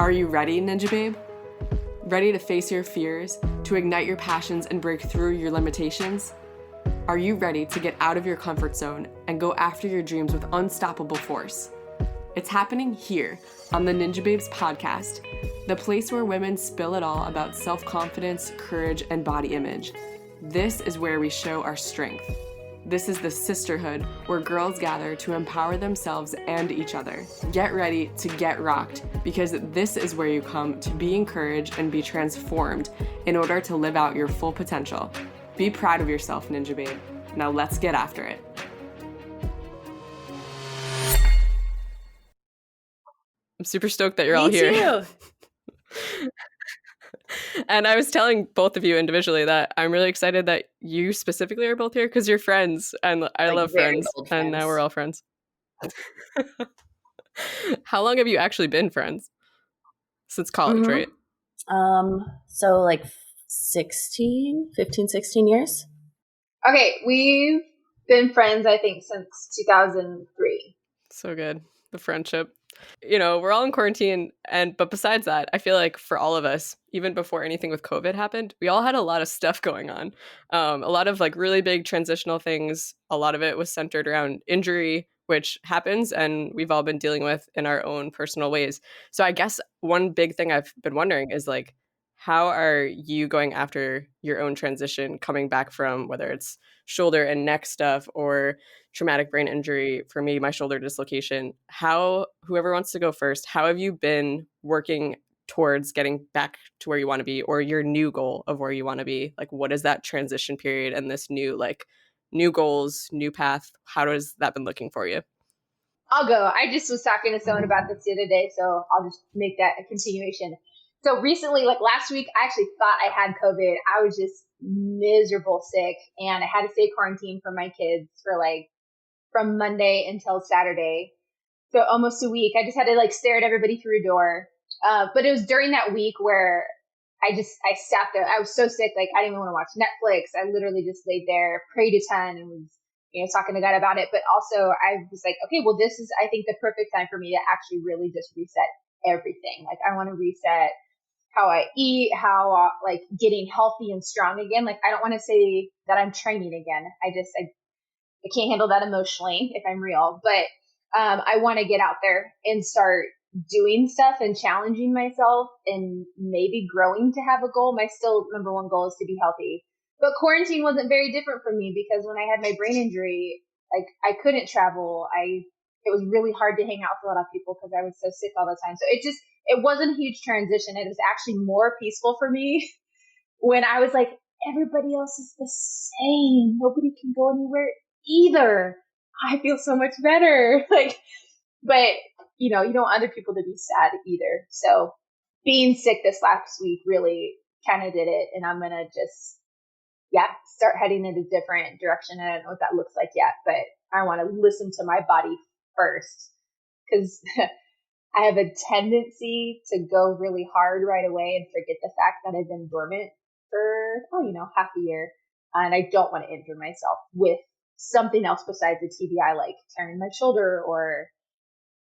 Are you ready, Ninja Babe? Ready to face your fears, to ignite your passions and break through your limitations? Are you ready to get out of your comfort zone and go after your dreams with unstoppable force? It's happening here on the Ninjababes podcast, the place where women spill it all about self-confidence, courage, and body image. This is where we show our strength. This is the sisterhood where girls gather to empower themselves and each other. Get ready to get rocked, because this is where you come to be encouraged and be transformed in order to live out your full potential. Be proud of yourself, Ninja Babe. Now let's get after it. I'm super stoked that you're all here. Me too. And I was telling both of you individually that I'm really excited that you specifically are both here because you're friends, and I love friends, and now we're all friends. How long have you actually been friends? Since college, right? So like 16 years. Okay, we've been friends, I think, since 2003. So good. The friendship. You know, we're all in quarantine, but besides that, I feel like for all of us, even before anything with COVID happened, we all had a lot of stuff going on. A lot of like really big transitional things. A lot of it was centered around injury, which happens and we've all been dealing with in our own personal ways. So I guess one big thing I've been wondering is like, how are you going after your own transition, coming back from whether it's shoulder and neck stuff or traumatic brain injury? For me, my shoulder dislocation. Whoever wants to go first, how have you been working towards getting back to where you want to be, or your new goal of where you want to be? Like, what is that transition period and this new goals, new path? How has that been looking for you? I'll go. I just was talking to someone about this the other day, so I'll just make that a continuation. So recently, like last week, I actually thought I had COVID. I was just miserable sick, and I had to stay quarantined for my kids for like from Monday until Saturday. So almost a week. I just had to like stare at everybody through a door. But it was during that week where I sat there. I was so sick. Like I didn't even want to watch Netflix. I literally just laid there, prayed a ton, and was, talking to God about it. But also I was like, okay, well, this is, I think, the perfect time for me to actually really just reset everything. Like I want to reset how I eat, how like getting healthy and strong again. Like I don't want to say that I'm training again. I can't handle that emotionally if I'm real, but I want to get out there and start doing stuff and challenging myself and maybe growing to have a goal. My still number one goal is to be healthy. But quarantine wasn't very different for me, because when I had my brain injury, like I couldn't travel. It was really hard to hang out with a lot of people because I was so sick all the time. So it wasn't a huge transition. It was actually more peaceful for me when I was like, everybody else is the same. Nobody can go anywhere either. I feel so much better. But you don't want other people to be sad either. So being sick this last week really kind of did it. And I'm going to just, start heading in a different direction. I don't know what that looks like yet, but I want to listen to my body first, because I have a tendency to go really hard right away and forget the fact that I've been dormant for, half a year. And I don't want to injure myself with something else besides a TBI, like tearing my shoulder or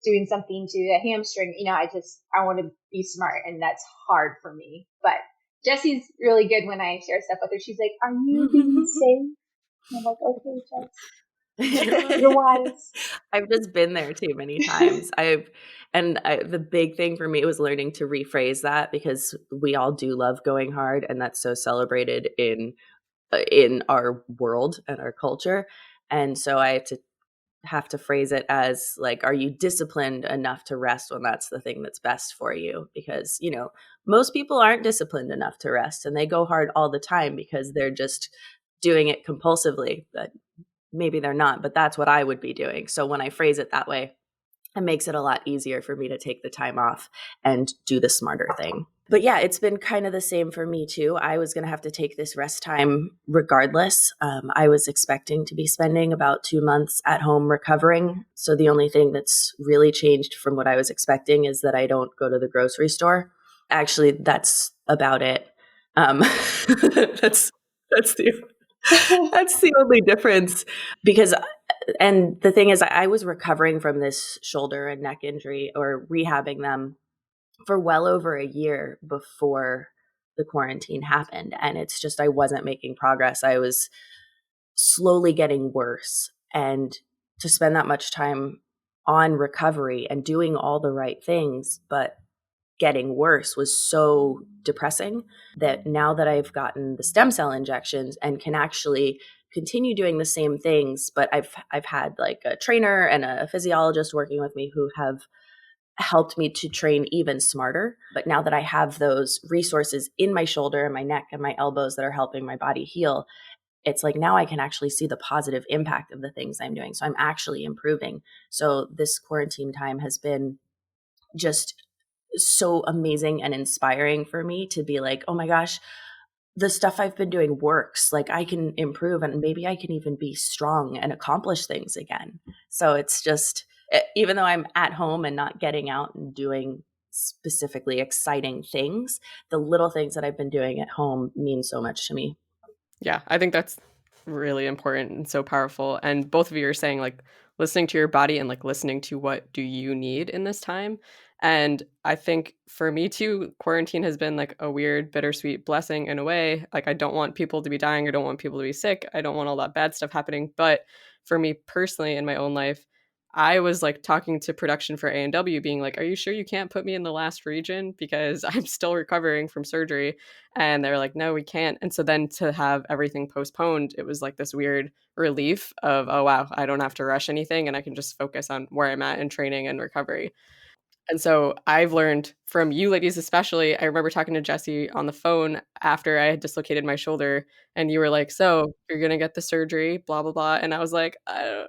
doing something to a hamstring. I want to be smart, and that's hard for me. But Jessie's really good when I share stuff with her. She's like, "Are you being safe?" And I'm like, "Okay, Jess, you're wise." I've just been there too many times. The big thing for me was learning to rephrase that, because we all do love going hard, and that's so celebrated in our world and our culture. And so I have to phrase it as like, are you disciplined enough to rest when that's the thing that's best for you? Because, most people aren't disciplined enough to rest, and they go hard all the time because they're just doing it compulsively. But maybe they're not, but that's what I would be doing. So when I phrase it that way, it makes it a lot easier for me to take the time off and do the smarter thing. But yeah, it's been kind of the same for me too. I was going to have to take this rest time regardless. I was expecting to be spending about 2 months at home recovering. So the only thing that's really changed from what I was expecting is that I don't go to the grocery store. Actually, that's about it. That's the only difference, because and the thing is, I was recovering from this shoulder and neck injury, or rehabbing them, for well over a year before the quarantine happened. And it's just, I wasn't making progress. I was slowly getting worse. And to spend that much time on recovery and doing all the right things, but getting worse was so depressing that now that I've gotten the stem cell injections and can actually continue doing the same things, but I've had like a trainer and a physiologist working with me who have helped me to train even smarter. But now that I have those resources in my shoulder and my neck and my elbows that are helping my body heal, it's like now I can actually see the positive impact of the things I'm doing. So I'm actually improving. So this quarantine time has been just so amazing and inspiring for me to be like, oh my gosh, the stuff I've been doing works. Like I can improve and maybe I can even be strong and accomplish things again. So it's just, even though I'm at home and not getting out and doing specifically exciting things, the little things that I've been doing at home mean so much to me. Yeah, I think that's really important and so powerful. And both of you are saying like listening to your body and like listening to what do you need in this time. And I think for me too, quarantine has been like a weird, bittersweet blessing in a way. Like I don't want people to be dying. I don't want people to be sick. I don't want all that bad stuff happening. But for me personally in my own life, I was like talking to production for A&W being like, are you sure you can't put me in the last region? Because I'm still recovering from surgery. And they were like, no, we can't. And so then to have everything postponed, it was like this weird relief of, oh, wow, I don't have to rush anything and I can just focus on where I'm at in training and recovery. And so I've learned from you ladies, especially. I remember talking to Jessie on the phone after I had dislocated my shoulder, and you were like, "So you're gonna get the surgery, blah blah blah." And I was like, I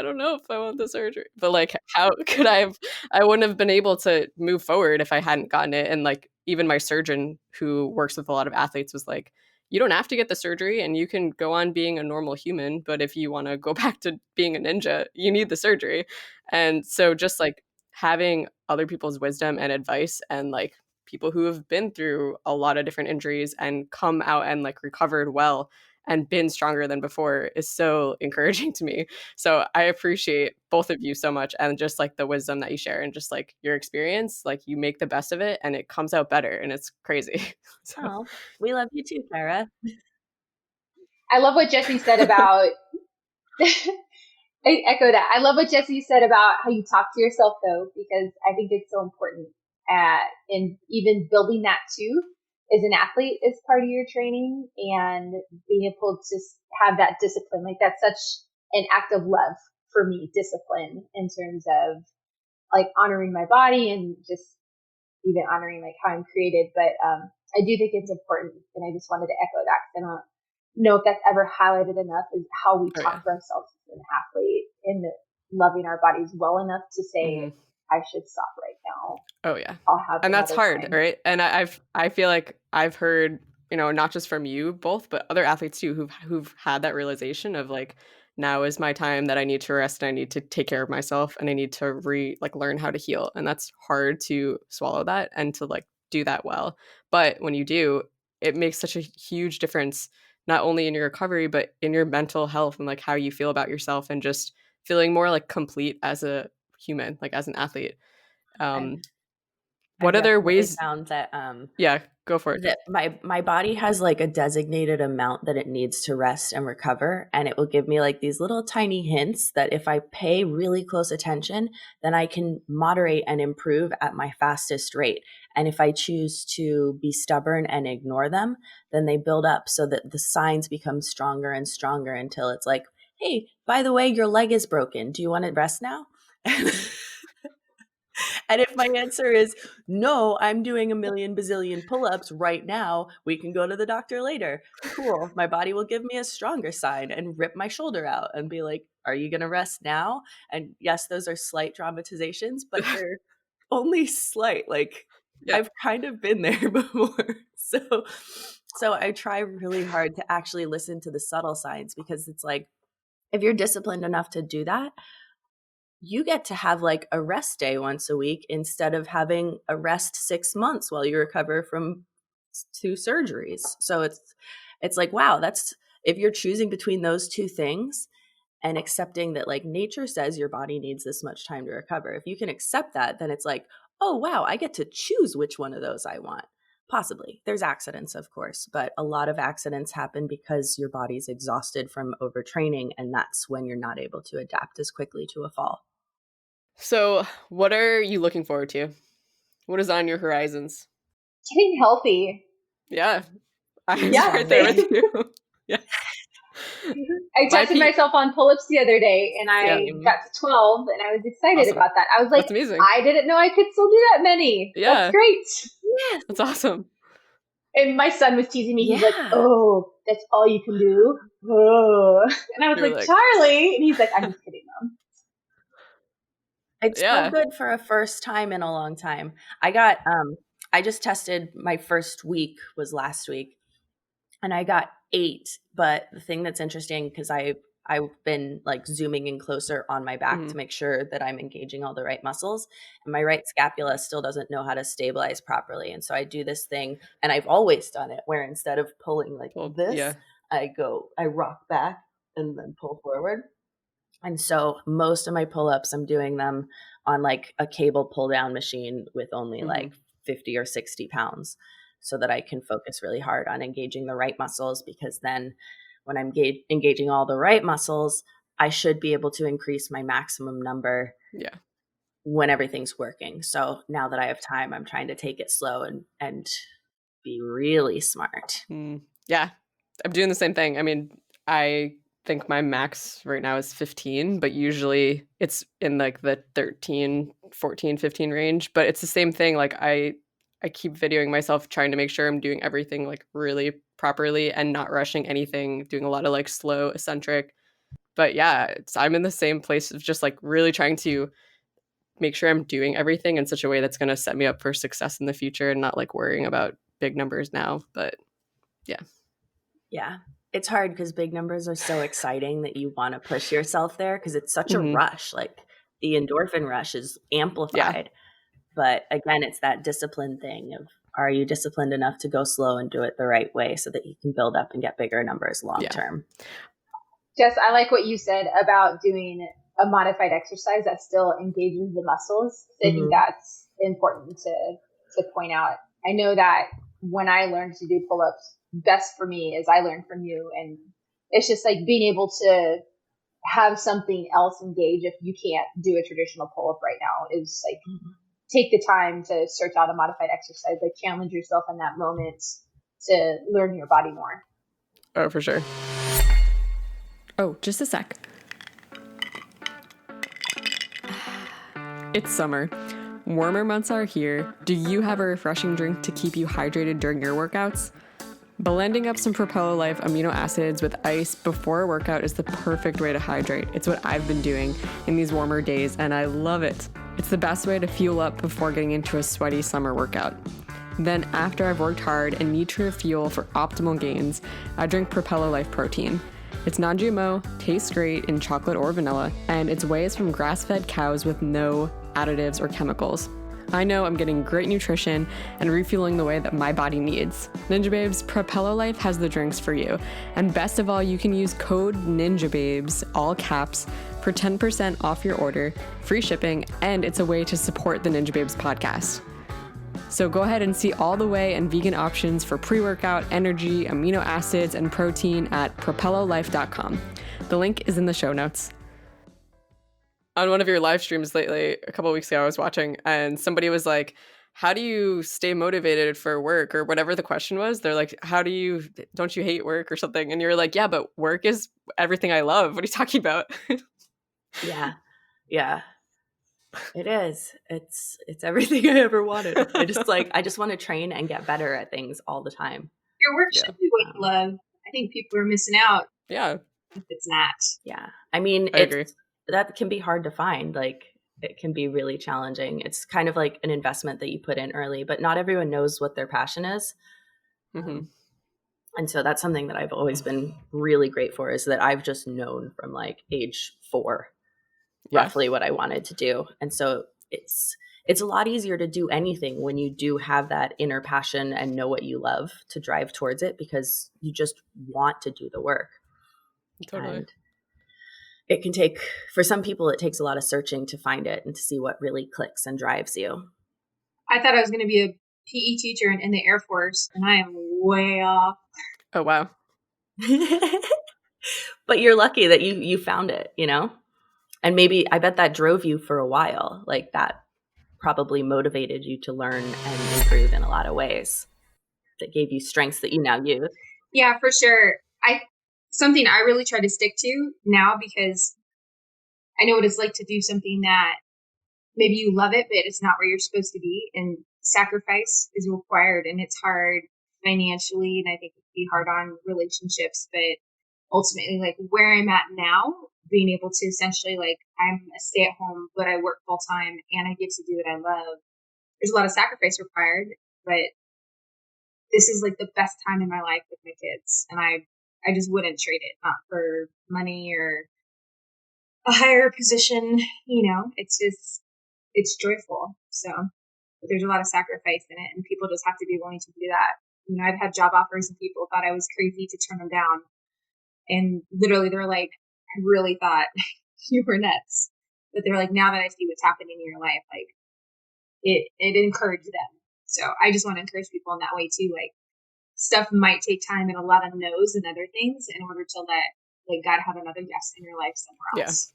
don't know if I want the surgery." But like, how could I have? I wouldn't have been able to move forward if I hadn't gotten it. And like, even my surgeon, who works with a lot of athletes, was like, "You don't have to get the surgery, and you can go on being a normal human. But if you want to go back to being a ninja, you need the surgery." And so, just like having other people's wisdom and advice and like people who have been through a lot of different injuries and come out and like recovered well and been stronger than before is so encouraging to me. So I appreciate both of you so much and just like the wisdom that you share and just like your experience, like you make the best of it and it comes out better and it's crazy. So Oh, we love you too, Cara. I love what Jessie said about I echo that. I love what Jessie said about how you talk to yourself though, because I think it's so important. And even building that too as an athlete is part of your training and being able to have that discipline. Like that's such an act of love for me, discipline in terms of like honoring my body and just even honoring like how I'm created. But, I do think it's important. And I just wanted to echo that because I don't know if that's ever highlighted enough is how we oh yeah. talk to ourselves as an athlete and loving our bodies well enough to say, Mhm. I should stop right now. Oh yeah. I'll have And that's another hard, time. right? And I feel like I've heard, not just from you both, but other athletes too who've had that realization of like now is my time that I need to rest and I need to take care of myself and I need to learn how to heal. And that's hard to swallow that and to like do that well. But when you do, it makes such a huge difference not only in your recovery but in your mental health and like how you feel about yourself and just feeling more like complete as a human, like as an athlete. I've Um, I've what other definitely ways? found that Yeah, go for it. that my body has like a designated amount that it needs to rest and recover, and it will give me like these little tiny hints that if I pay really close attention, then I can moderate and improve at my fastest rate. And if I choose to be stubborn and ignore them, then they build up so that the signs become stronger and stronger until it's like, hey, by the way, your leg is broken, do you want to rest now? And if my answer is no, I'm doing a million bazillion pull-ups right now, we can go to the doctor later. Cool. My body will give me a stronger sign and rip my shoulder out and be like, are you going to rest now? And yes, those are slight dramatizations, but they're only slight. Like Yeah. I've kind of been there before. So I try really hard to actually listen to the subtle signs because it's like if you're disciplined enough to do that, you get to have like a rest day once a week instead of having a rest 6 months while you recover from 2 surgeries. So it's like, wow, that's if you're choosing between those two things and accepting that like nature says your body needs this much time to recover. If you can accept that, then it's like, oh, wow, I get to choose which one of those I want. Possibly. There's accidents, of course, but a lot of accidents happen because your body's exhausted from overtraining, and that's when you're not able to adapt as quickly to a fall. So, what are you looking forward to? What is on your horizons? Getting healthy. Yeah, I'm Yeah. right there with you. Yeah. I My tested myself on pull-ups the other day, and I Same. got to 12, and I was excited Awesome. about that. I was like, That's amazing. I didn't know I could still do that many. Yeah. That's great. Yes. That's awesome. And my son was teasing me. He's like, Yeah. oh, that's all you can do? Oh. And I was You were like, like- Charlie. And he's like, I'm just kidding, Mom. It's Yeah. so good for a first time in a long time. I just tested, my first week was last week, and I got 8. But the thing that's interesting, because I've been like zooming in closer on my back Mhm. to make sure that I'm engaging all the right muscles, and my right scapula still doesn't know how to stabilize properly. And so I do this thing, and I've always done it, where instead of pulling like this, Yeah. I rock back and then pull forward. And so most of my pull-ups, I'm doing them on like a cable pull-down machine with only like 50 or 60 pounds, so that I can focus really hard on engaging the right muscles, because then when I'm engaging all the right muscles, I should be able to increase my maximum number when everything's working. So now that I have time, I'm trying to take it slow and be really smart. Yeah, I'm doing the same thing. I mean, I think my max right now is 15, but usually it's in like the 13, 14, 15 range. But it's the same thing. Like I keep videoing myself trying to make sure I'm doing everything like really properly and not rushing anything, doing a lot of like slow eccentric. But yeah, I'm in the same place of just like really trying to make sure I'm doing everything in such a way that's going to set me up for success in the future and not like worrying about big numbers now. But yeah. Yeah. It's hard because big numbers are so exciting that you want to push yourself there, because it's such a rush. Like the endorphin rush is amplified. Yeah. But again, it's that discipline thing of, are you disciplined enough to go slow and do it the right way so that you can build up and get bigger numbers long term? Jess, I like what you said about doing a modified exercise that still engages the muscles. I think that's important to point out. I know that when I learned to do pull-ups, best for me is I learned from you, and it's just like being able to have something else engage if you can't do a traditional pull-up right now is like take the time to search out a modified exercise, like challenge yourself in that moment to learn your body more. Oh, for sure. Oh, just a sec. It's summer. Warmer months are here. Do you have a refreshing drink to keep you hydrated during your workouts? Blending up some Propello Life amino acids with ice before a workout is the perfect way to hydrate. It's what I've been doing in these warmer days, and I love it. It's the best way to fuel up before getting into a sweaty summer workout. Then after I've worked hard and need to refuel for optimal gains, I drink Propello Life protein. It's non-GMO, tastes great in chocolate or vanilla, and its whey is from grass-fed cows with no additives or chemicals. I know I'm getting great nutrition and refueling the way that my body needs. Ninjababes, Propello Life has the drinks for you. And best of all, you can use code Ninjababes, all caps, for 10% off your order, free shipping, and it's a way to support the Ninjababes podcast. So go ahead and see all the whey and vegan options for pre-workout, energy, amino acids, and protein at propellolife.com. The link is in the show notes. On one of your live streams lately, a couple of weeks ago, I was watching, and somebody was like, how do you stay motivated for work, or whatever the question was? They're like, don't you hate work or something? And you're like, yeah, but work is everything I love. What are you talking about? Yeah. It is. It's everything I ever wanted. I just want to train and get better at things all the time. Your work should be what you love. I think people are missing out. Yeah. If it's not. Yeah. I mean, I agree. That can be hard to find. Like, it can be really challenging. It's kind of like an investment that you put in early, but not everyone knows what their passion is. And so that's something that I've always been really great for, is that I've just known from like age 4 roughly what I wanted to do. And so it's a lot easier to do anything when you do have that inner passion and know what you love to drive towards it, because you just want to do the work. Totally. And it can for some people, it takes a lot of searching to find it and to see what really clicks and drives you. I thought I was going to be a PE teacher in the Air Force, and I am way off. Oh, wow. But you're lucky that you found it, you know? And maybe I bet that drove you for a while. Like that probably motivated you to learn and improve in a lot of ways. That gave you strengths that you now use. Yeah, for sure. Something I really try to stick to now, because I know what it's like to do something that maybe you love it, but it's not where you're supposed to be, and sacrifice is required, and it's hard financially, and I think it can be hard on relationships, but ultimately, like where I'm at now, being able to essentially, like, I'm a stay-at-home, but I work full-time and I get to do what I love. There's a lot of sacrifice required, but this is like the best time in my life with my kids, and I just wouldn't trade it, not for money or a higher position. It's joyful. So, but there's a lot of sacrifice in it, and people just have to be willing to do that. I've had job offers and people thought I was crazy to turn them down, and literally they're like, I really thought you were nuts, but they're like, now that I see what's happening in your life, like it encouraged them. So I just want to encourage people in that way too. Like, stuff might take time and a lot of no's and other things in order to let, like, God have another yes in your life somewhere else.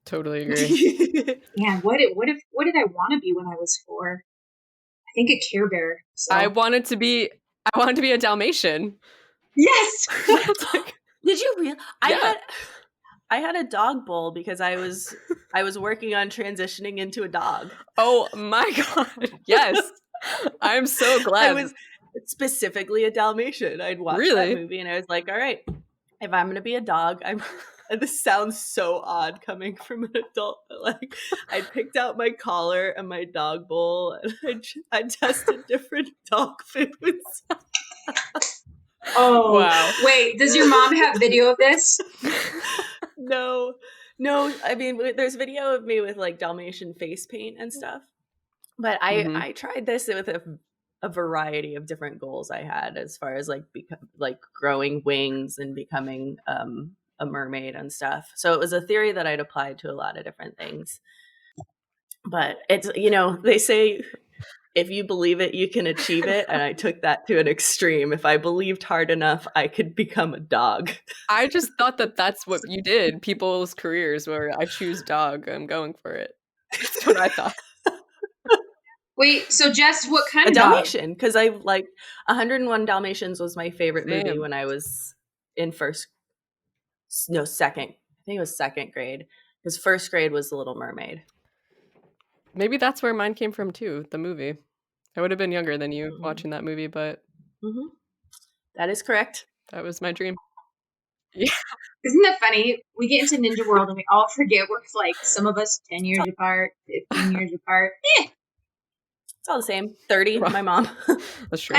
Totally agree. Man, what did I want to be when I was 4? I think a Care Bear. So. I wanted to be a Dalmatian. Yes. Did you really? I had a dog bowl because I was working on transitioning into a dog. Oh my God. Yes. I'm so glad. I was specifically a Dalmatian. I'd watched that movie and I was like, all right, if I'm going to be a dog, this sounds so odd coming from an adult, but like I picked out my collar and my dog bowl and I tested different dog foods. Oh, wow. Wait, does your mom have video of this? No. I mean, there's video of me with like Dalmatian face paint and stuff, but I tried this with a variety of different goals I had as far as like growing wings and becoming a mermaid and stuff. So it was a theory that I'd applied to a lot of different things. But it's, they say if you believe it, you can achieve it. And I took that to an extreme. If I believed hard enough, I could become a dog. I just thought that that's what you did. People's careers where I choose dog, I'm going for it. That's what I thought. Wait, so Jess, what kind of Dalmatian? Because I like 101 Dalmatians was my favorite movie when I was in second. I think it was second grade. Because first grade was The Little Mermaid. Maybe that's where mine came from too, the movie. I would have been younger than you watching that movie, but that is correct. That was my dream. Yeah. Isn't that funny? We get into Ninja World and we all forget we're like some of us 10 years apart, 15 years apart. It's all the same. 30, my mom. That's true.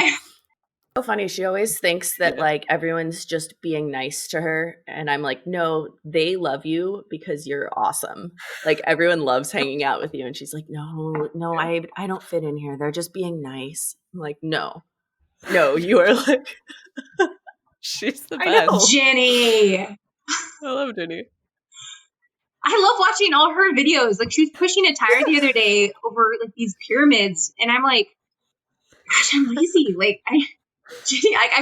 So funny. She always thinks that like everyone's just being nice to her. And I'm like, no, they love you because you're awesome. Like everyone loves hanging out with you. And she's like, no, I don't fit in here. They're just being nice. I'm like, no, you are like, she's the best. Jenny. I love Jenny. I love watching all her videos. Like, she was pushing a tire the other day over like these pyramids. And I'm like, gosh, I'm lazy. Like, I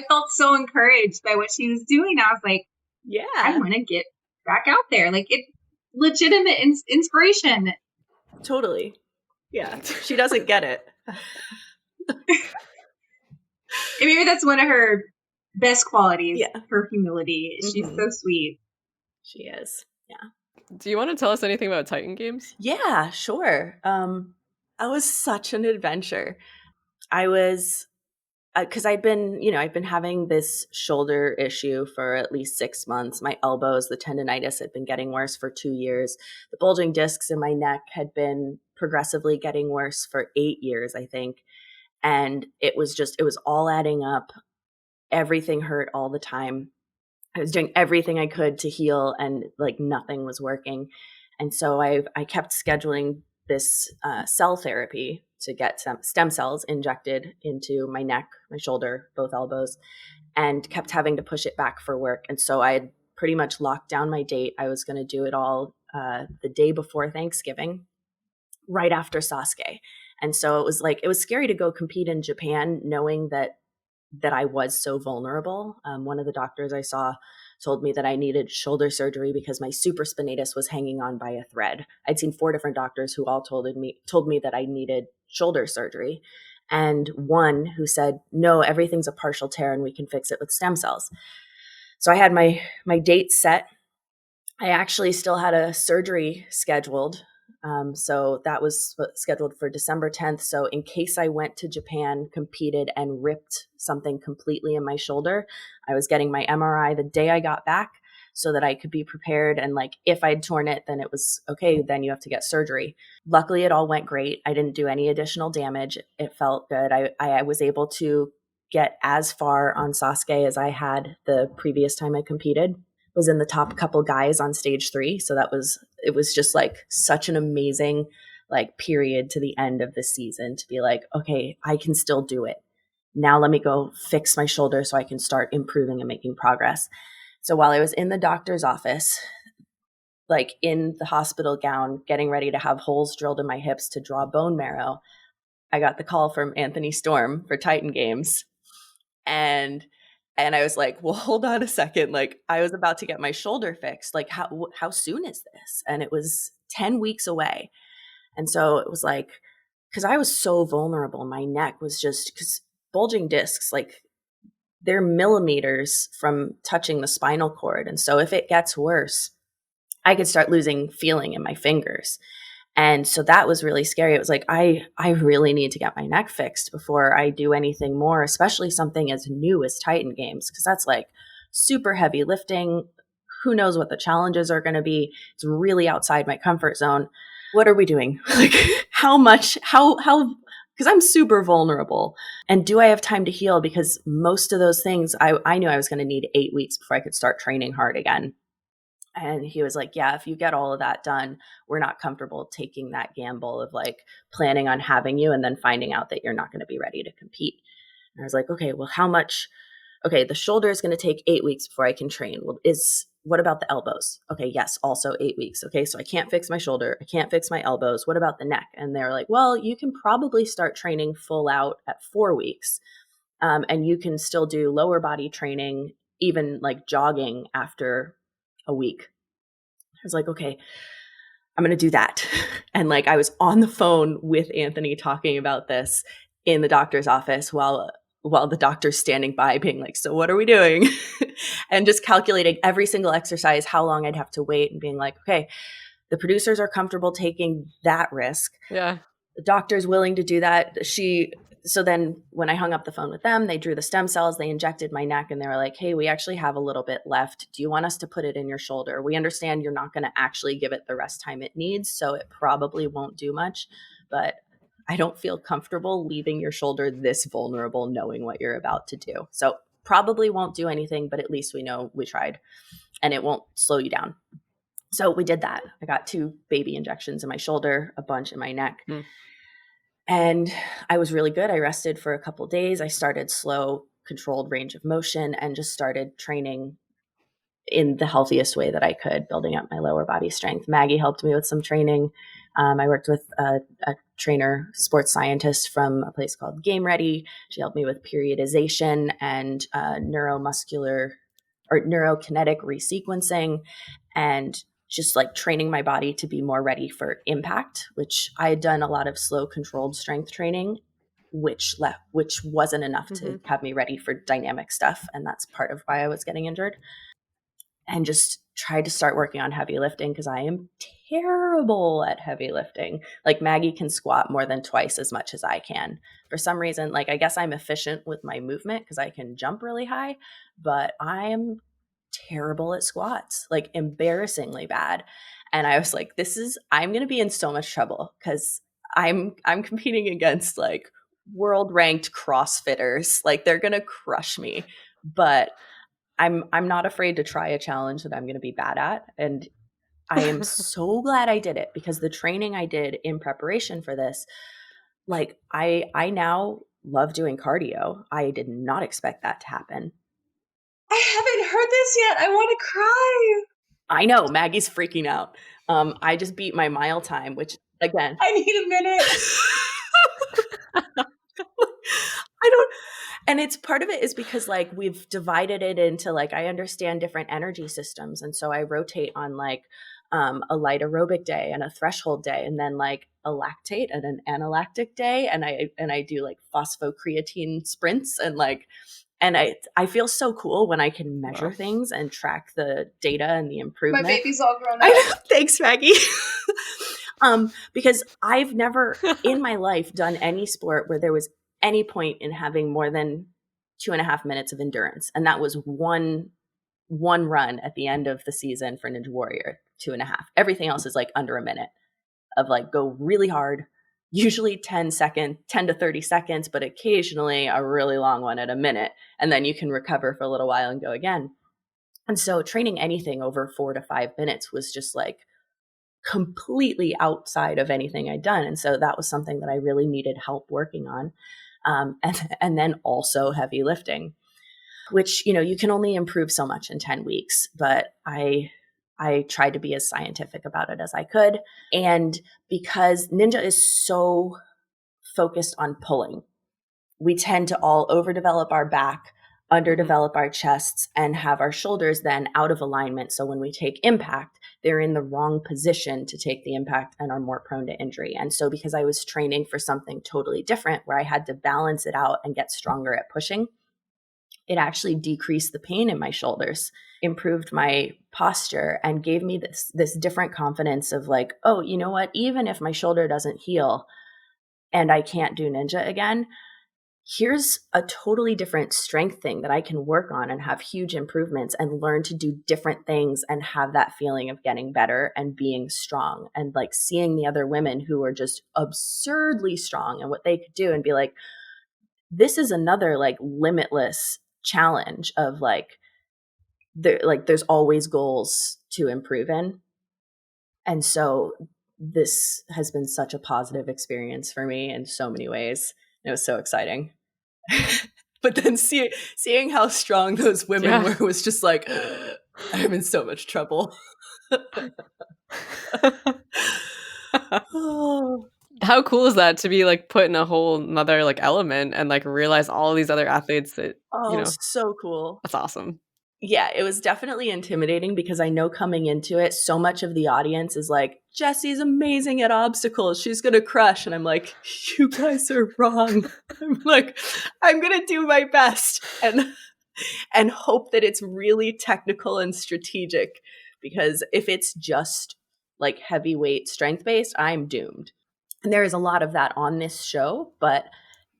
felt so encouraged by what she was doing. I was like, yeah, I want to get back out there. Like, it's legitimate inspiration. Totally. Yeah. She doesn't get it. And maybe that's one of her best qualities. Yeah. Her humility. She's so sweet. She is. Yeah. Do you want to tell us anything about Titan Games? Yeah, sure. That was such an adventure. I was... because I've been having this shoulder issue for at least 6 months. My elbows, the tendonitis had been getting worse for 2 years. The bulging discs in my neck had been progressively getting worse for 8 years, I think. And it was all adding up. Everything hurt all the time. I was doing everything I could to heal and like nothing was working. And so I kept scheduling this cell therapy to get some stem cells injected into my neck, my shoulder, both elbows, and kept having to push it back for work. And so I had pretty much locked down my date. I was going to do it all the day before Thanksgiving, right after Sasuke. And so it was scary to go compete in Japan knowing that I was so vulnerable. One of the doctors I saw told me that I needed shoulder surgery because my supraspinatus was hanging on by a thread. I'd seen 4 different doctors who all told me that I needed shoulder surgery. And one who said, no, everything's a partial tear and we can fix it with stem cells. So I had my date set. I actually still had a surgery scheduled. So that was scheduled for December 10th. So in case I went to Japan, competed, and ripped something completely in my shoulder, I was getting my MRI the day I got back so that I could be prepared. And like, if I'd torn it, then it was okay, then you have to get surgery. Luckily, it all went great. I didn't do any additional damage. It felt good. I was able to get as far on Sasuke as I had the previous time I competed. Was in the top couple guys on stage 3. So it was just like such an amazing like period to the end of the season to be like, okay, I can still do it. Now let me go fix my shoulder so I can start improving and making progress. So while I was in the doctor's office, like in the hospital gown, getting ready to have holes drilled in my hips to draw bone marrow, I got the call from Anthony Storm for Titan Games. And I was like, well, hold on a second. Like, I was about to get my shoulder fixed. Like, how soon is this? And it was 10 weeks away. And so it was like, because I was so vulnerable, my neck was just, because bulging discs, like, they're millimeters from touching the spinal cord. And so if it gets worse, I could start losing feeling in my fingers. And so that was really scary. It was like, I really need to get my neck fixed before I do anything more, especially something as new as Titan Games, because that's like super heavy lifting. Who knows what the challenges are going to be? It's really outside my comfort zone. What are we doing? Like, how much, because I'm super vulnerable. And do I have time to heal? Because most of those things, I knew I was going to need 8 weeks before I could start training hard again. And he was like, yeah, if you get all of that done, we're not comfortable taking that gamble of like planning on having you and then finding out that you're not going to be ready to compete. And I was like, okay, well, how much? Okay, the shoulder is going to take 8 weeks before I can train. Well, what about the elbows? Okay, yes, also 8 weeks. Okay, so I can't fix my shoulder. I can't fix my elbows. What about the neck? And they were like, well, you can probably start training full out at 4 weeks. And you can still do lower body training, even like jogging after a week. I was like, okay, I'm going to do that. And like, I was on the phone with Anthony talking about this in the doctor's office while the doctor's standing by being like, so what are we doing? And just calculating every single exercise, how long I'd have to wait, and being like, okay, the producers are comfortable taking that risk. Yeah. The doctor's willing to do that. So then when I hung up the phone with them, they drew the stem cells, they injected my neck, and they were like, hey, we actually have a little bit left. Do you want us to put it in your shoulder? We understand you're not going to actually give it the rest time it needs, so it probably won't do much, but I don't feel comfortable leaving your shoulder this vulnerable knowing what you're about to do. So probably won't do anything, but at least we know we tried, and it won't slow you down. So we did that. I got 2 baby injections in my shoulder, a bunch in my neck. And I was really good. I rested for a couple of days. I started slow, controlled range of motion and just started training in the healthiest way that I could, building up my lower body strength. Maggie helped me with some training. I worked with a trainer, sports scientist from a place called Game Ready. She helped me with periodization and neuromuscular or neurokinetic resequencing, and just like training my body to be more ready for impact, which I had done a lot of slow controlled strength training, which wasn't enough to have me ready for dynamic stuff. And that's part of why I was getting injured. And just tried to start working on heavy lifting because I am terrible at heavy lifting. Like Maggie can squat more than twice as much as I can. For some reason, like I guess I'm efficient with my movement because I can jump really high, but I am terrible at squats, like embarrassingly bad. And I was like, I'm going to be in so much trouble because I'm competing against like world ranked CrossFitters. Like they're going to crush me, but I'm not afraid to try a challenge that I'm going to be bad at. And I am so glad I did it because the training I did in preparation for this, like I now love doing cardio. I did not expect that to happen. I haven't heard this yet. I want to cry. I know. Maggie's freaking out. I just beat my mile time, which again, I need a minute. I don't, and it's part of it is because like we've divided it into like, I understand different energy systems. And so I rotate on like a light aerobic day and a threshold day, and then like a lactate and an analactic day. And I do like phosphocreatine sprints and like, and I feel so cool when I can measure things and track the data and the improvement. My baby's all grown up. I know. Thanks, Maggie. Because I've never in my life done any sport where there was any point in having more than 2.5 minutes of endurance. And that was one run at the end of the season for Ninja Warrior, 2.5. Everything else is like under a minute of like go really hard, usually 10 to 30 seconds, but occasionally a really long one at a minute. And then you can recover for a little while and go again. And so training anything over 4 to 5 minutes was just like completely outside of anything I'd done. And so that was something that I really needed help working on. And then also heavy lifting, which, you know, you can only improve so much in 10 weeks, but I tried to be as scientific about it as I could. And because Ninja is so focused on pulling, we tend to all overdevelop our back, underdevelop our chests, and have our shoulders then out of alignment. So when we take impact, they're in the wrong position to take the impact and are more prone to injury. And so because I was training for something totally different where I had to balance it out and get stronger at pushing, it actually decreased the pain in my shoulders, improved my posture, and gave me this different confidence of like, oh, you know what? Even if my shoulder doesn't heal and I can't do Ninja again, here's a totally different strength thing that I can work on and have huge improvements and learn to do different things and have that feeling of getting better and being strong, and like seeing the other women who are just absurdly strong and what they could do and be like, this is another like limitless challenge of like, there's always goals to improve in. And so this has been such a positive experience for me in so many ways. It was so exciting. But then seeing how strong those women were was just like, I'm in so much trouble. How cool is that to be like put in a whole nother like element and like realize all these other athletes that, you know, so cool. That's awesome. Yeah, it was definitely intimidating because I know coming into it, so much of the audience is like, Jessie's amazing at obstacles. She's going to crush. And I'm like, you guys are wrong. I'm like, I'm going to do my best and hope that it's really technical and strategic, because if it's just like heavyweight strength based, I'm doomed. And there is a lot of that on this show, but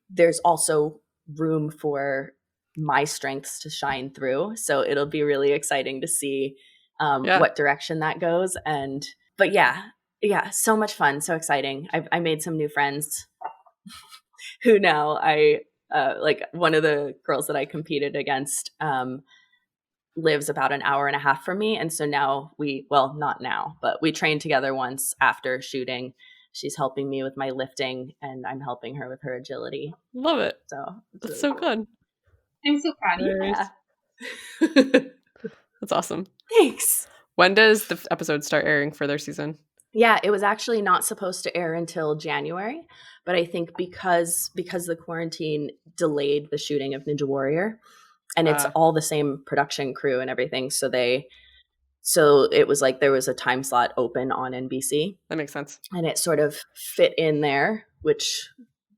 there's also room for my strengths to shine through. So it'll be really exciting to see what direction that goes. But yeah, so much fun. So exciting. I made some new friends who now like one of the girls that I competed against lives about an hour and a half from me. And so now not now, but we trained together once after shooting. She's helping me with my lifting and I'm helping her with her agility. Love it. So it's really so good. I'm so proud of you. Yeah. That's awesome. Thanks. When does the episode start airing for their season? Yeah, it was actually not supposed to air until January, but I think because the quarantine delayed the shooting of Ninja Warrior, and it's all the same production crew and everything, so it was like there was a time slot open on NBC. That makes sense. And it sort of fit in there, which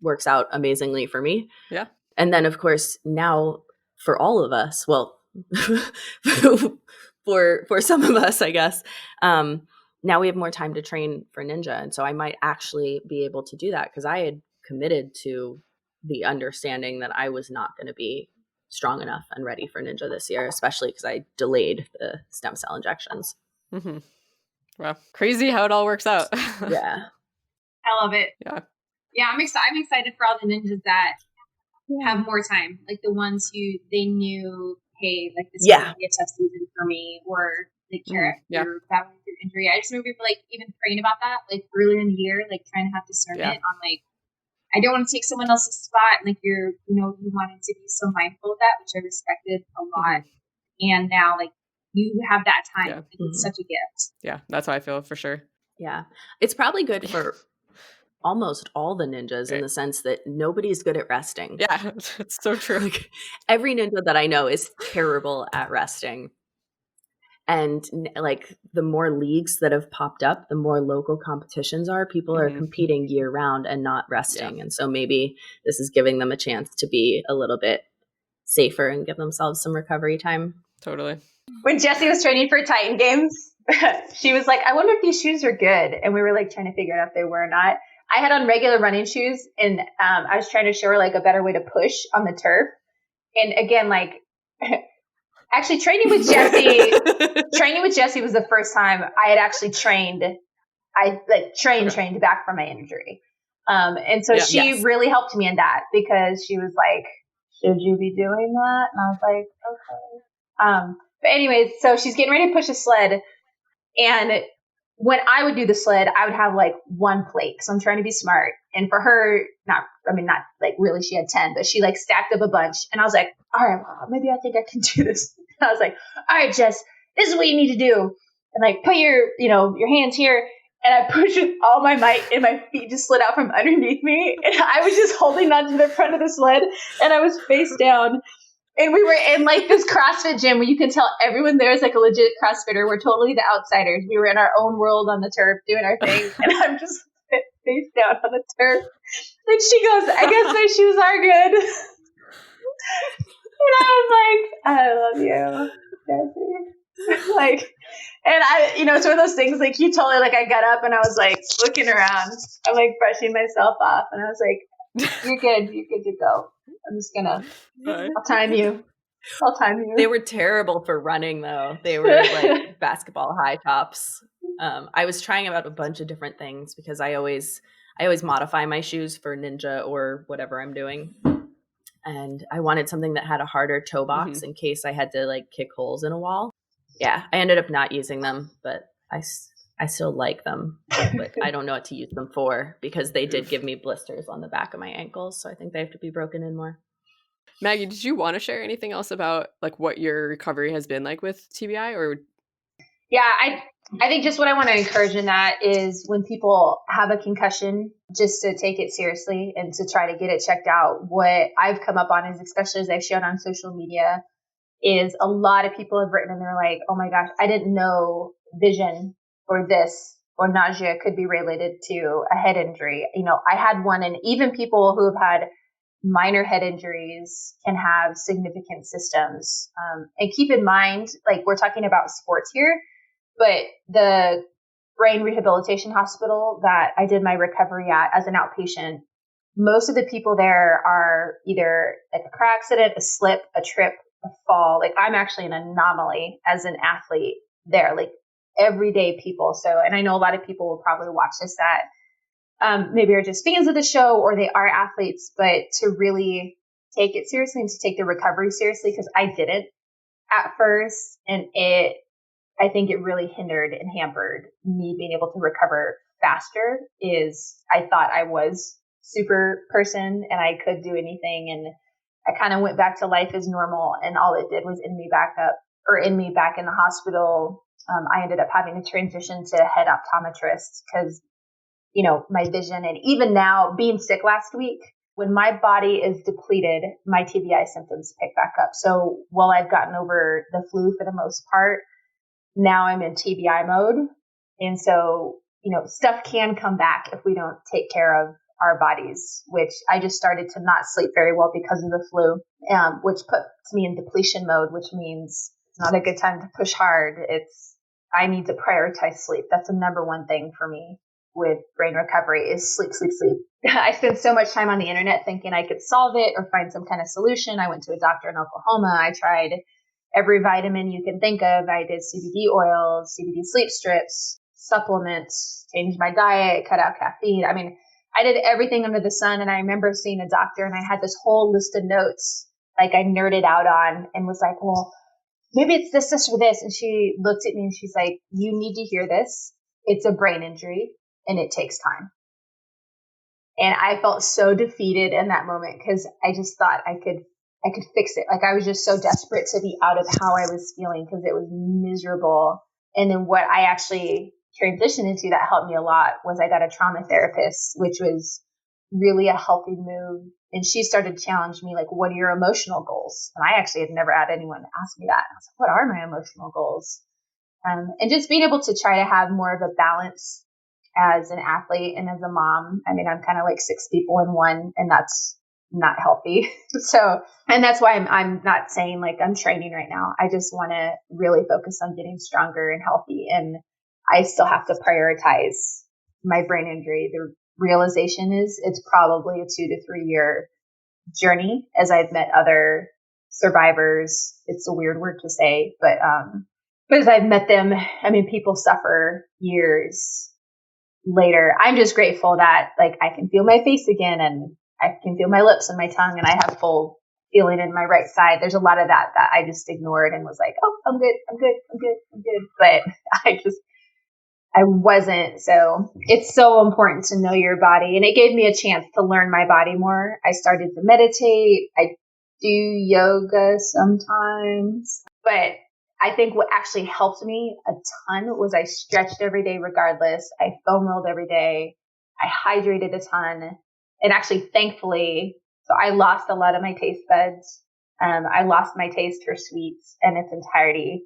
works out amazingly for me. Yeah. And then, of course, now for all of us, well, for some of us, I guess, now we have more time to train for Ninja. And so I might actually be able to do that because I had committed to the understanding that I was not going to be strong enough and ready for Ninja this year, especially because I delayed the stem cell injections. Mm-hmm. Wow. Crazy how it all works out. Yeah. I love it. Yeah. Yeah, I'm excited for all the ninjas that have more time, like the ones who they knew, hey, like this is going to be a tough season for me, or like Cara, you're battling through injury. I just remember like even praying about that like earlier in the year, like trying to have discernment on like, I don't want to take someone else's spot. And like you wanted to be so mindful of that, which I respected a lot. Mm-hmm. And now like you have that time. Yeah. Like, it's such a gift. Yeah, that's how I feel for sure. Yeah. It's probably good for almost all the ninjas in the sense that nobody's good at resting. Yeah, it's so true. Like, every ninja that I know is terrible at resting. And like the more leagues that have popped up, the more local competitions are. People are competing year round and not resting. Yeah. And so maybe this is giving them a chance to be a little bit safer and give themselves some recovery time. Totally. When Jessie was training for Titan Games, she was like, I wonder if these shoes are good. And we were like trying to figure out if they were or not. I had on regular running shoes, and I was trying to show her like a better way to push on the turf. And again, like actually training with Jessie was the first time I had actually trained. I like trained back from my injury. And so she really helped me in that, because she was like, should you be doing that? And I was like, okay. But anyways, so she's getting ready to push a sled. And when I would do the sled, I would have like one plate. So I'm trying to be smart. And for her, not like really, she had 10, but she like stacked up a bunch. And I was like, all right, well, maybe I think I can do this. And I was like, all right, Jess, this is what you need to do. And like, put your hands here. And I pushed with all my might, and my feet just slid out from underneath me. And I was just holding on to the front of the sled, and I was face down. And we were in like this CrossFit gym where you can tell everyone there is like a legit CrossFitter. We're totally the outsiders. We were in our own world on the turf doing our thing. And I'm just face down on the turf. And she goes, I guess my shoes are good. And I was like, I love you, Jessie. Like, and it's one of those things, like, you totally, like, I got up and I was like looking around. I'm like brushing myself off, and I was like, you're good to go. I'm just gonna, I'll time you. They were terrible for running, though. They were like basketball high tops. I was trying out a bunch of different things because I always modify my shoes for ninja or whatever I'm doing. And I wanted something that had a harder toe box in case I had to like kick holes in a wall. Yeah, I ended up not using them, but I still like them. But I don't know what to use them for, because they did give me blisters on the back of my ankles. So I think they have to be broken in more. Maggie, did you want to share anything else about like what your recovery has been like with TBI? Or yeah, I think just what I want to encourage in that is when people have a concussion, just to take it seriously and to try to get it checked out. What I've come up on is, especially as I've shown on social media, is a lot of people have written and they're like, oh my gosh, I didn't know vision or this or nausea could be related to a head injury. I had one, and even people who have had minor head injuries can have significant systems. And keep in mind, like, we're talking about sports here, but the brain rehabilitation hospital that I did my recovery at as an outpatient, most of the people there are either like a car accident, a slip, a trip, a fall. Like, I'm actually an anomaly as an athlete there, like everyday people. So, and I know a lot of people will probably watch this that maybe are just fans of the show or they are athletes, but to really take it seriously and to take the recovery seriously, because I didn't at first. And I think it really hindered and hampered me being able to recover faster. Is I thought I was super person and I could do anything. And I kind of went back to life as normal, and all it did was end me back in the hospital. I ended up having to transition to head optometrist because, my vision, and even now being sick last week, when my body is depleted, my TBI symptoms pick back up. So while I've gotten over the flu for the most part, now I'm in TBI mode. And so, stuff can come back if we don't take care of our bodies, which I just started to not sleep very well because of the flu, which puts me in depletion mode, which means it's not a good time to push hard. I need to prioritize sleep. That's the number one thing for me with brain recovery is sleep, sleep, sleep. I spent so much time on the internet thinking I could solve it or find some kind of solution. I went to a doctor in Oklahoma. I tried every vitamin you can think of. I did CBD oils, CBD sleep strips, supplements, changed my diet, cut out caffeine. I mean, I did everything under the sun. And I remember seeing a doctor and I had this whole list of notes, like I nerded out on, and was like, well, maybe it's this, or this. And she looked at me and she's like, you need to hear this. It's a brain injury and it takes time. And I felt so defeated in that moment because I just thought I could fix it. Like, I was just so desperate to be out of how I was feeling because it was miserable. And then what I actually transitioned into that helped me a lot was I got a trauma therapist, which was really a healthy move. And she started to challenge me, like, what are your emotional goals? And I actually had never had anyone ask me that. I was like, what are my emotional goals? And just being able to try to have more of a balance as an athlete and as a mom. I mean, I'm kind of like 6 people in one, and that's not healthy. So, and that's why I'm not saying like I'm training right now. I just want to really focus on getting stronger and healthy. And I still have to prioritize my brain injury. The realization is it's probably a 2 to 3 year journey as I've met other survivors. It's a weird word to say, but as I've met them, I mean, people suffer years later. I'm just grateful that like I can feel my face again, and I can feel my lips and my tongue, and I have full feeling in my right side. There's a lot of that I just ignored and was like, oh, I'm good. But I wasn't. So it's so important to know your body. And it gave me a chance to learn my body more. I started to meditate. I do yoga sometimes, but I think what actually helped me a ton was I stretched every day regardless. I foam rolled every day. I hydrated a ton. And actually, thankfully, so I lost a lot of my taste buds. I lost my taste for sweets in its entirety.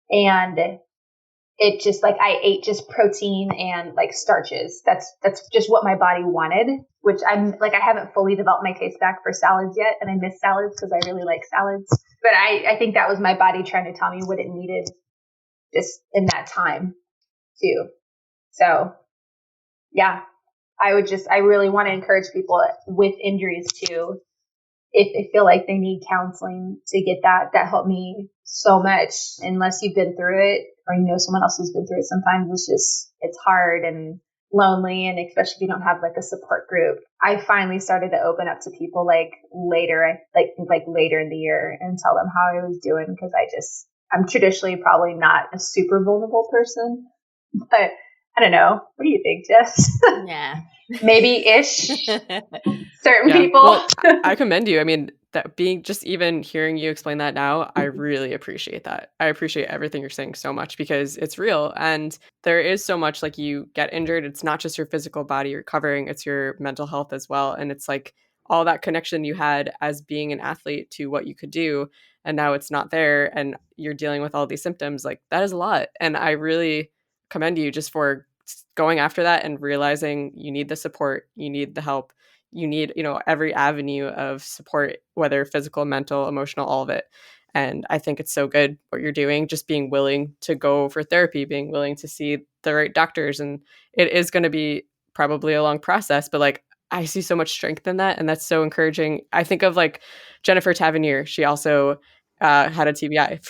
And it just like I ate just protein and like starches. That's just what my body wanted, which I'm like, I haven't fully developed my taste back for salads yet. And I miss salads because I really like salads. But I think that was my body trying to tell me what it needed just in that time too. So yeah, I really want to encourage people with injuries too. If they feel like they need counseling to get that helped me so much. Unless you've been through it or you know someone else who's been through it, sometimes it's hard and lonely, and especially if you don't have like a support group. I finally started to open up to people like later in the year and tell them how I was doing, because I'm traditionally probably not a super vulnerable person, but I don't know. What do you think, Jess? Yeah. Maybe ish. Certain people. Well, I commend you. I mean, that being just even hearing you explain that now, I really appreciate that. I appreciate everything you're saying so much because it's real. And there is so much like you get injured. It's not just your physical body recovering, it's your mental health as well. And it's like all that connection you had as being an athlete to what you could do. And now it's not there and you're dealing with all these symptoms. Like that is a lot. And I really commend you just for going after that and realizing you need the support, you need the help, you need, every avenue of support, whether physical, mental, emotional, all of it. And I think it's so good what you're doing, just being willing to go for therapy, being willing to see the right doctors. And it is going to be probably a long process, but like I see so much strength in that. And that's so encouraging. I think of like Jennifer Tavernier. She also had a TBI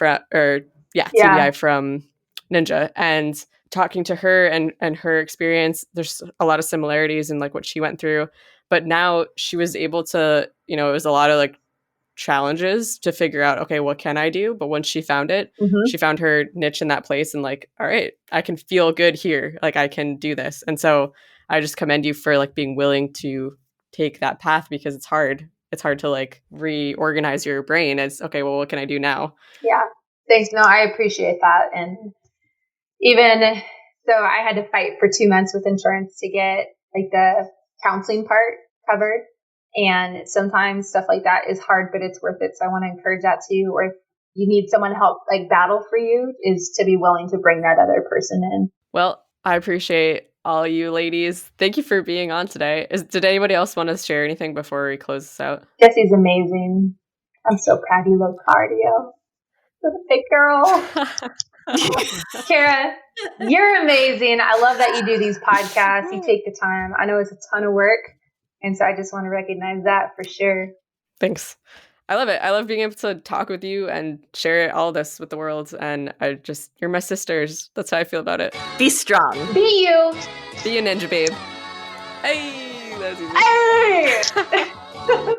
TBI from Ninja. And talking to her and her experience, there's a lot of similarities in like what she went through. But now she was able to, it was a lot of like challenges to figure out, okay, what can I do? But once she found it, she found her niche in that place and like, all right, I can feel good here. Like I can do this. And so I just commend you for like being willing to take that path because it's hard. It's hard to like reorganize your brain as, okay, well, what can I do now? Yeah. Thanks. No, I appreciate that. And even so, I had to fight for 2 months with insurance to get like the counseling part covered. And sometimes stuff like that is hard, but it's worth it. So I want to encourage that too. Or if you need someone to help like battle for you, is to be willing to bring that other person in. Well, I appreciate all you ladies. Thank you for being on today. Did anybody else want to share anything before we close this out? Jessie's amazing. I'm so proud you love cardio. Little big girl. Cara, you're amazing. I love that you do these podcasts. You take the time. I know it's a ton of work. And so I just want to recognize that for sure. Thanks. I love it. I love being able to talk with you and share all this with the world. And you're my sisters. That's how I feel about it. Be strong. Be you. Be a ninja babe. Hey, that's easy. Hey!